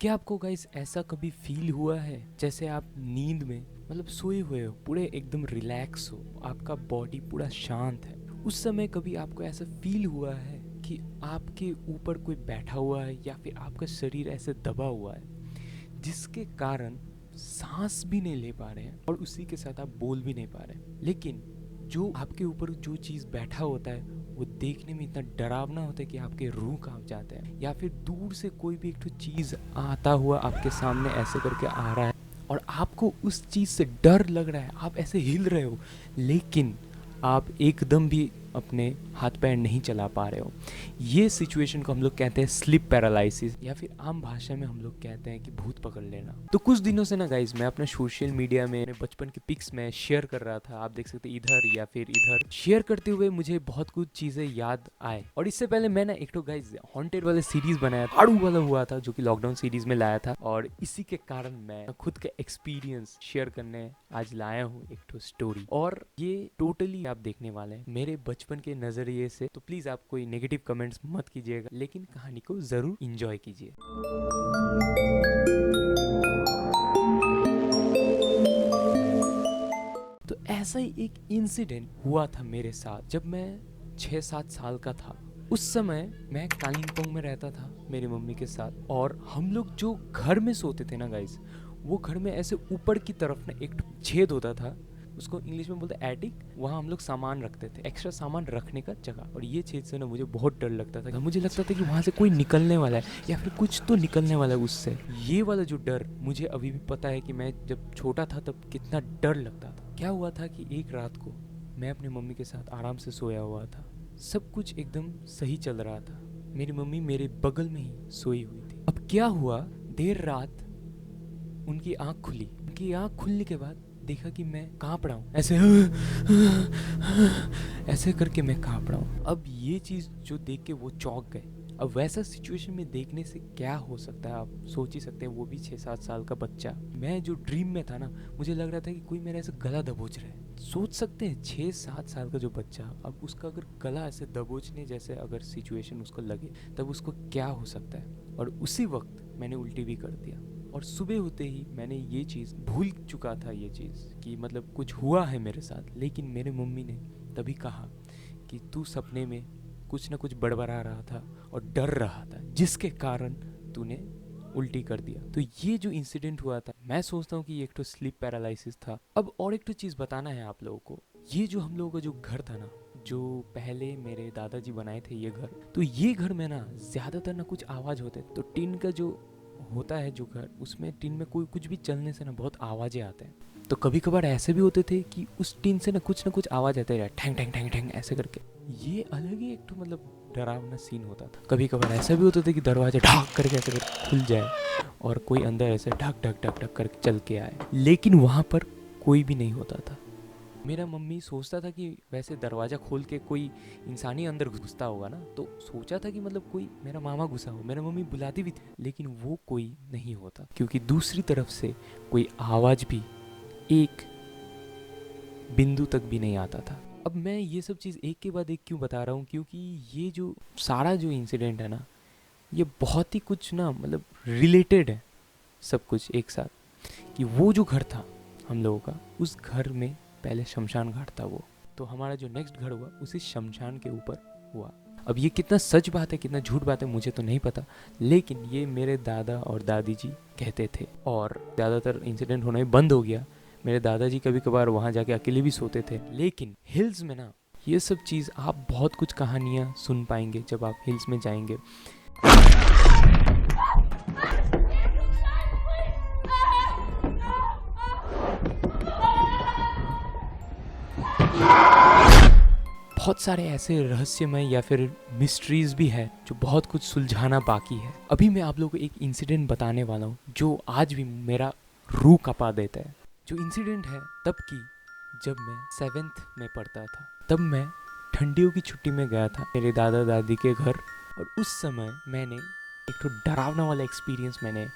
क्या आपको गाइस ऐसा कभी फील हुआ है जैसे आप नींद में मतलब सोए हुए हो, पूरे एकदम रिलैक्स हो, आपका बॉडी पूरा शांत है। उस समय कभी आपको ऐसा फील हुआ है कि आपके ऊपर कोई बैठा हुआ है या फिर आपका शरीर ऐसे दबा हुआ है जिसके कारण सांस भी नहीं ले पा रहे हैं और उसी के साथ आप बोल भी नहीं पा रहे हैं, लेकिन जो आपके ऊपर जो चीज़ बैठा होता है वो देखने में इतना डरावना होता है कि आपके रूह कांप जाते हैं, या फिर दूर से कोई भी एक चीज़ आता हुआ आपके सामने ऐसे करके आ रहा है और आपको उस चीज़ से डर लग रहा है, आप ऐसे हिल रहे हो लेकिन आप एकदम भी अपने हाथ पैर नहीं चला पा रहे हो। ये सिचुएशन को हम लोग कहते हैं स्लिप पैरालिसिस, या फिर आम भाषा में हम लोग कहते हैं कि भूत पकड़ लेना। तो कुछ दिनों से ना गाइज मैं अपने सोशल मीडिया में अपने बचपन के पिक्स में शेयर कर रहा था, आप देख सकते हैं इधर या फिर इधर। शेयर करते हुए मुझे बहुत कुछ चीज़ें याद आए, और इससे पहले मैंने एक तो गाइज हॉन्टेड वाले सीरीज बनाया था, आड़ू वाला हुआ था जो कि लॉकडाउन सीरीज में लाया था, और इसी के कारण मैं खुद का एक्सपीरियंस शेयर करने आज लाया हूँ एक तो स्टोरी। और ये टोटली आप देखने वाले हैं मेरे बचपन के नजरिए से, तो प्लीज आप कोई नेगेटिव कमेंट्स मत कीजिएगा, लेकिन कहानी को जरूर इंजॉय कीजिए। तो ऐसा ही एक इंसिडेंट हुआ था मेरे साथ जब मैं 6-7 साल का था। उस समय मैं कालिम्पोंग में रहता था मेरी मम्मी के साथ, और हम लोग जो घर में सोते थे ना गाइस, वो घर में ऐसे ऊपर की तरफ ना एक छेद होता था, उसको इंग्लिश में बोलते एटिक। वहाँ हम लोग सामान रखते थे, एक्स्ट्रा सामान रखने का जगह। और ये छेद से ना मुझे बहुत डर लगता था, मुझे लगता था कि वहाँ से कोई निकलने वाला है या फिर कुछ तो निकलने वाला है उससे। ये वाला जो डर मुझे अभी भी पता है कि मैं जब छोटा था तब कितना डर लगता था। क्या हुआ था कि एक रात को मैं अपनी मम्मी के साथ आराम से सोया हुआ था, सब कुछ एकदम सही चल रहा था, मेरी मम्मी मेरे बगल में ही सोई हुई थी। अब क्या हुआ, देर रात उनकी आंख खुली। उनकी आंख खुलने के बाद देखा कि मैं कांप रहा हूँ, ऐसे ऐसे करके मैं कांप रहा हूँ। अब ये चीज़ जो देख के वो चौंक गए। अब वैसा सिचुएशन में देखने से क्या हो सकता है, आप सोच ही सकते हैं, वो भी 6-7 साल का बच्चा। मैं जो ड्रीम में था ना, मुझे लग रहा था कि कोई मेरा ऐसे गला दबोच रहा है। सोच सकते हैं 6-7 साल का जो बच्चा, अब उसका अगर गला ऐसे दबोचने जैसे अगर सिचुएशन उसको लगे तब उसको क्या हो सकता है। और उसी वक्त मैंने उल्टी भी कर दिया, और सुबह होते ही मैंने ये चीज़ भूल चुका था, ये चीज़ कि मतलब कुछ हुआ है मेरे साथ। लेकिन मेरे मम्मी ने तभी कहा कि तू सपने में कुछ ना कुछ बड़बड़ा रहा था और डर रहा था, जिसके कारण तूने उल्टी कर दिया। तो ये जो इंसिडेंट हुआ था, मैं सोचता हूँ कि ये एक तो स्लीप पैरालिसिस था। अब और एक तो चीज़ बताना है आप लोगों को, ये जो हम लोगों का जो घर था ना, जो पहले मेरे दादाजी बनाए थे ये घर, तो ये घर में ना ज़्यादातर ना कुछ आवाज़ होते, तो टीन का जो होता है जो घर, उसमें टीन में कोई कुछ भी चलने से ना बहुत आवाज़ें आते हैं। तो कभी कभार ऐसे भी होते थे कि उस टीन से ना कुछ आवाज़ आते रहे, ठैंग ठैंग ठैंग ठैंग ऐसे करके। ये अलग ही एक तो मतलब डरावना सीन होता था। कभी कभार ऐसा भी होता था कि दरवाजा ढाक करके ऐसे करके खुल जाए और कोई अंदर ऐसे ढक ढक ढक ढक करके चल के आए, लेकिन वहाँ पर कोई भी नहीं होता था। मेरा मम्मी सोचता था कि वैसे दरवाज़ा खोल के कोई इंसानी अंदर घुसता होगा ना, तो सोचा था कि मतलब कोई मेरा मामा घुसा हो। मेरा मम्मी बुलाती भी थी, लेकिन वो कोई नहीं होता, क्योंकि दूसरी तरफ से कोई आवाज़ भी एक बिंदु तक भी नहीं आता था। अब मैं ये सब चीज़ एक के बाद एक क्यों बता रहा हूँ, क्योंकि ये जो सारा जो इंसिडेंट है ना, ये बहुत ही कुछ ना मतलब रिलेटेड है सब कुछ एक साथ। कि वो जो घर था हम लोगों का, उस घर में पहले शमशान घाट था वो, तो हमारा जो नेक्स्ट घर हुआ उसी शमशान के ऊपर हुआ। अब ये कितना सच बात है कितना झूठ बात है मुझे तो नहीं पता, लेकिन ये मेरे दादा और दादी जी कहते थे, और ज़्यादातर इंसिडेंट होना ही बंद हो गया। मेरे दादाजी कभी कभार वहाँ जाके अकेले भी सोते थे, लेकिन हिल्स में ना ये सब चीज़ आप बहुत कुछ कहानियाँ सुन पाएंगे जब आप हिल्स में जाएंगे। बहुत सारे ऐसे रहस्यमय या फिर मिस्ट्रीज भी है जो बहुत कुछ सुलझाना बाकी है। अभी मैं आप लोगों को एक इंसिडेंट बताने वाला हूँ जो आज भी मेरा रूह कपा देता है। जो इंसिडेंट है तब की, जब मैं 7th में पढ़ता था। तब मैं ठंडियों की छुट्टी में गया था मेरे दादा दादी के घर, और उस समय मैंने एक तो डरावना वाला एक्सपीरियंस मैंने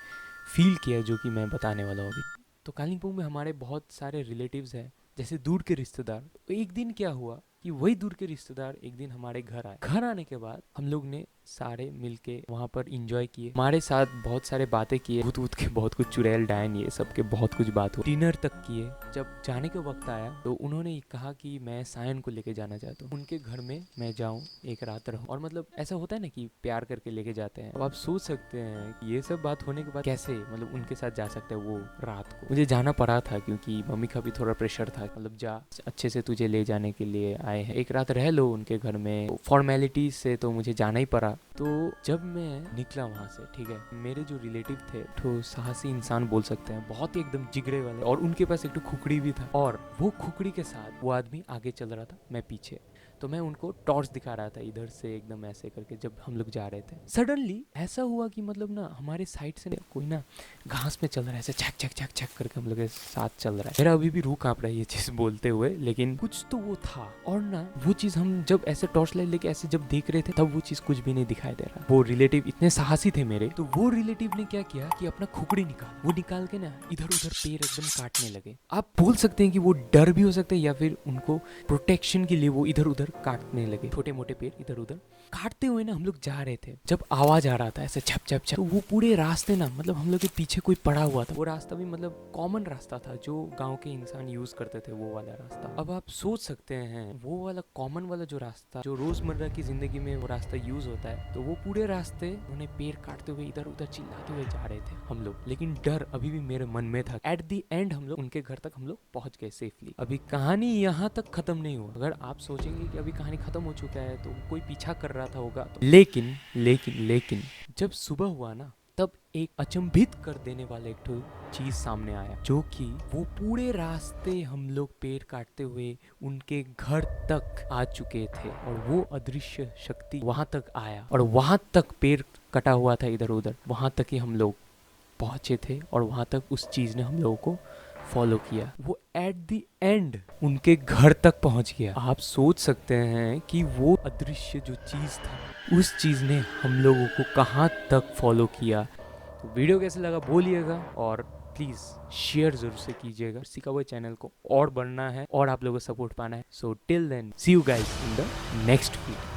फील किया जो कि मैं बताने वाला हूँ अभी। तो कालिम्पोंग में हमारे बहुत सारे रिलेटिव्स हैं, जैसे दूर के रिश्तेदार। तो एक दिन क्या हुआ कि वही दूर के रिश्तेदार एक दिन हमारे घर आए। घर आने के बाद हम लोग ने सारे मिलके वहाँ पर एंजॉय किए, हमारे साथ बहुत सारे बातें किए, भूत वूत के बहुत कुछ, चुड़ैल डायन ये सब के बहुत कुछ बात हुई, डिनर तक किए। जब जाने के वक्त आया तो उन्होंने कहा कि मैं सायन को लेके जाना चाहता हूँ, उनके घर में मैं जाऊँ, एक रात रहूँ। और मतलब ऐसा होता है ना कि प्यार करके लेके जाते हैं। अब आप सोच सकते हैं कि ये सब बात होने के बाद कैसे मतलब उनके साथ जा सकते हैं वो रात को। मुझे जाना पड़ा था क्योंकि मम्मी का भी थोड़ा प्रेशर था, मतलब जा, अच्छे से तुझे ले जाने के लिए आए हैं, एक रात रह लो उनके घर में, फॉर्मेलिटी से तो मुझे जाना ही पड़ा। तो जब मैं निकला वहाँ से, ठीक है, मेरे जो रिलेटिव थे तो साहसी इंसान बोल सकते हैं, बहुत ही एकदम जिगरे वाले, और उनके पास एक तो खुकड़ी भी था, और वो खुकड़ी के साथ वो आदमी आगे चल रहा था, मैं पीछे। तो मैं उनको टॉर्च दिखा रहा था इधर से एकदम ऐसे करके, जब हम लोग जा रहे थे सडनली ऐसा हुआ कि मतलब ना हमारे साइड से कोई ना घास में चल रहा है ऐसे, छक छक छक छक करके हम लोग के साथ चल रहा है। मेरा अभी भी रूह कांप रहा है ये चीज बोलते हुए, लेकिन कुछ तो वो था। और ना वो चीज हम जब ऐसे टॉर्च लाइट लेके ऐसे जब देख रहे थे तब वो चीज कुछ भी नहीं दिखाई दे रहा। वो रिलेटिव इतने साहसी थे मेरे, तो वो रिलेटिव ने क्या किया कि अपना खुकड़ी निकाला, वो निकाल के ना इधर उधर पैर एकदम काटने लगे। आप बोल सकते हैं कि वो डर भी हो सकता है या फिर उनको प्रोटेक्शन के लिए वो इधर उधर काटने लगे, छोटे मोटे पैर इधर उधर काटते हुए ना हम लोग जा रहे थे। जब आवाज आ रहा था ऐसे छप छप छप, तो वो पूरे रास्ते ना मतलब हम लोग के पीछे कोई पड़ा हुआ था। वो रास्ता भी मतलब कॉमन रास्ता था जो गांव के इंसान यूज करते थे, वो वाला रास्ता। अब आप सोच सकते हैं वो वाला कॉमन वाला जो रास्ता जो रोजमर्रा की जिंदगी में वो रास्ता यूज होता है, तो वो पूरे रास्ते उन्हें पैर काटते हुए इधर उधर चिल्लाते हुए जा रहे थे हम लोग, लेकिन डर अभी भी मेरे मन में था। एट दी एंड हम लोग उनके घर तक हम लोग पहुंच गए सेफली। अभी कहानी यहाँ तक खत्म नहीं हुआ। अगर आप सोचेंगे कि अभी कहानी खत्म हो चुका है तो कोई पीछा कर रहा था होगा तो, लेकिन जब सुबह हुआ ना तब एक अचंभित कर देने वाला एक तो चीज सामने आया, जो कि वो पूरे रास्ते हम लोग पैर काटते हुए उनके घर तक आ चुके थे, और वो अदृश्य शक्ति वहां तक आया और वहां तक पैर कटा हुआ था इधर उधर, वहां तक ही हम लोग पहुंचे थे, और वहां तक उस चीज ने हम लोगों को फॉलो किया। वो एट द एंड उनके घर तक पहुंच गया। आप सोच सकते हैं कि वो अदृश्य जो चीज था, उस चीज ने हम लोगों को कहां तक फॉलो किया। तो वीडियो कैसे लगा बोलिएगा, और प्लीज शेयर जरूर से कीजिएगा। सिकावे चैनल को और बढ़ना है और आप लोगों को सपोर्ट पाना है। So till then see you guys in the next video.